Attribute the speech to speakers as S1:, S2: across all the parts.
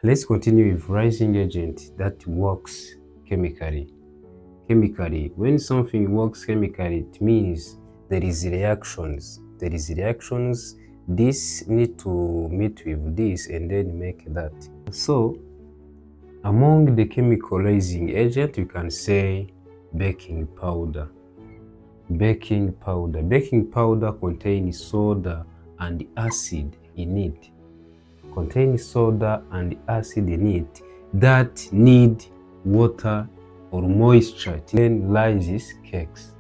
S1: Let's continue with rising agent that works chemically. When something works chemically, it means there is reactions. This need to meet with this and then make that. So among the chemical rising agent, you can say baking powder. Baking powder contains soda and acid in it. That need water or moisture to then rises cakes.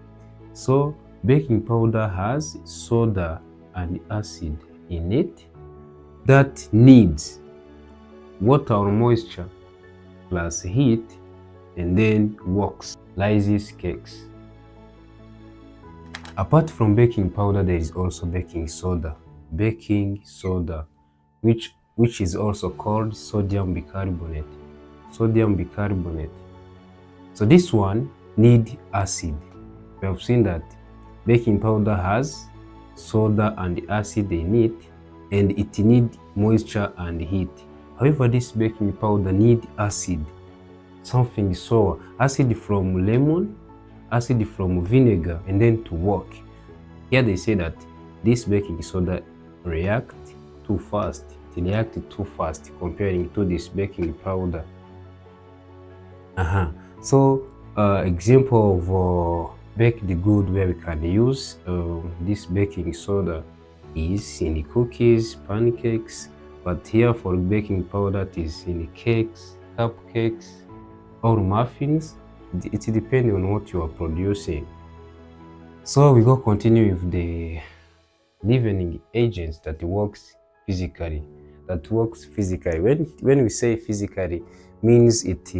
S1: So baking powder has soda and acid in it that needs water or moisture plus heat and then works, rises cakes. Apart from baking powder, there is also baking soda. Which is also called sodium bicarbonate. So this one need acid. We have seen that baking powder has soda and acid in it, and it need moisture and heat. However, this baking powder need acid, something sour, acid from lemon, acid from vinegar, and then to work. Here they say that this baking soda react too fast. It reacted too fast comparing to this baking powder. So example of baked good where we can use this baking soda is in cookies, pancakes, but here for baking powder it is in cakes, cupcakes, or muffins. It depends on what you are producing. So we go continue with the leavening agents that works physically. When we say physically, means it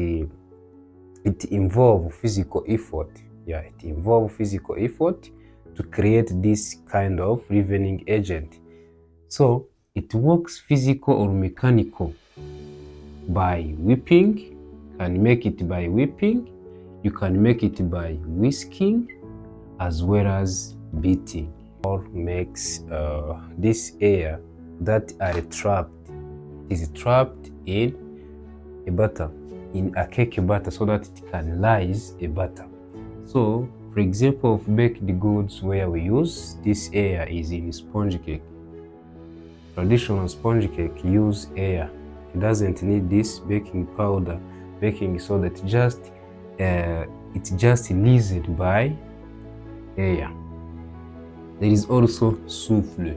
S1: involves physical effort. It involves physical effort to create this kind of leavening agent. So it works physical or mechanical by whipping. You can make it by whipping. You can make it by whisking as well as beating. All makes this air that are trapped is trapped in a batter, in a cake batter, so that it can rise a batter. So for example of baked goods where we use this air is in sponge cake. Traditional sponge cake use air. It doesn't need this baking powder, baking soda. It's just released by air. There is also souffle.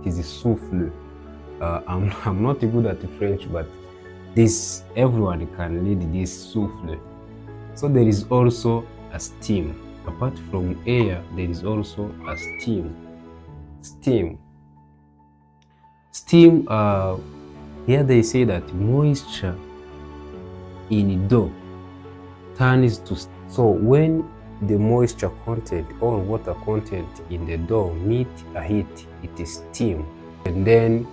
S1: It is a souffle. I'm not good at French, but this everyone can lead this souffle. So there is also a steam. Apart from air, there is also a steam. Steam. Here they say that moisture in dough turns to. So when the moisture content or water content in the dough meet a heat, it is steam, and then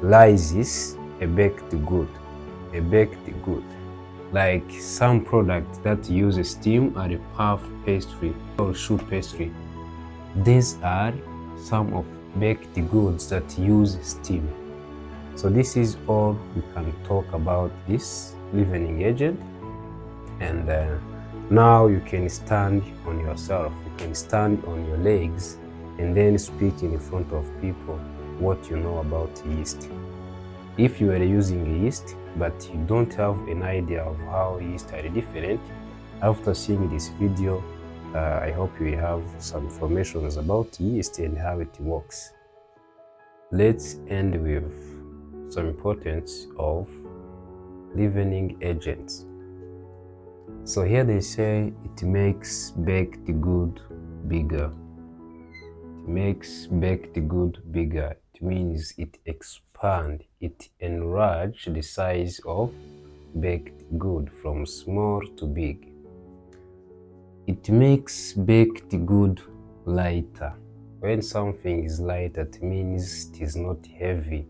S1: rises a baked good. Like some products that use steam are a puff pastry or choux pastry. These are some of baked goods that use steam. So this is all we can talk about this leavening agent, and now you can stand on yourself, you can stand on your legs and then speak in front of people what you know about yeast. If you are using yeast but you don't have an idea of how yeast are different, after seeing this video, I hope you will have some information about yeast and how it works. Let's end with some importance of leavening agents. So here they say it makes baked good bigger. It makes baked good bigger. It means it expand, it enlarge the size of baked good from small to big. It makes baked good lighter. When something is lighter, it means it is not heavy,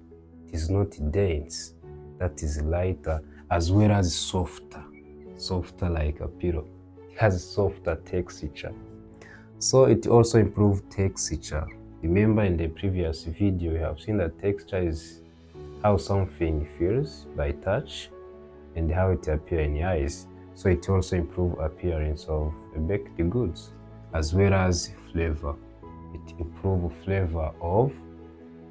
S1: it is not dense. That is lighter, as well as softer like a pillow. It has softer texture. So it also improves texture. Remember in the previous video, we have seen that texture is how something feels by touch and how it appears in the eyes. So it also improves appearance of baked goods as well as flavor. It improves flavor of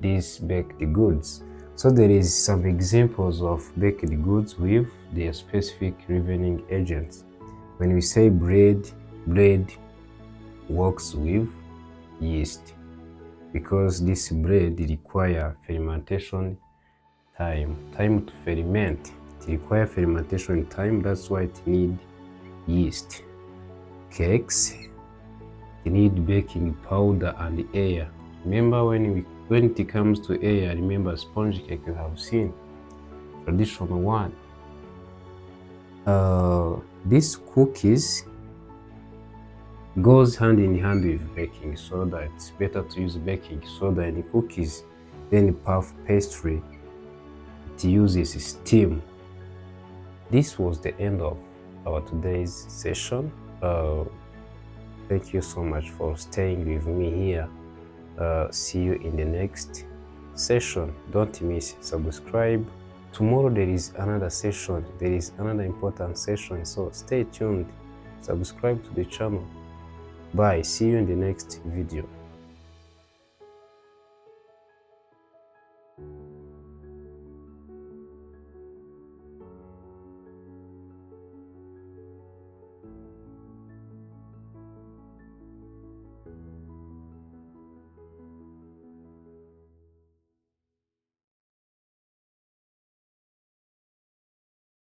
S1: these baked goods. So there is some examples of baked goods with their specific leavening agents. When we say bread works with yeast because this bread requires fermentation time to ferment. It requires fermentation time, that's why it needs yeast. Cakes, you need baking powder and air. Remember when it comes to air, remember sponge cake you have seen, traditional one. These cookies goes hand in hand with baking soda. It's better to use baking soda in the cookies than puff pastry. It uses steam. This was the end of our today's session. Thank you so much for staying with me here. See you in the next session. Don't miss subscribe. Tomorrow there is another session. There is another important session. So stay tuned. Subscribe to the channel. Bye. See you in the next video.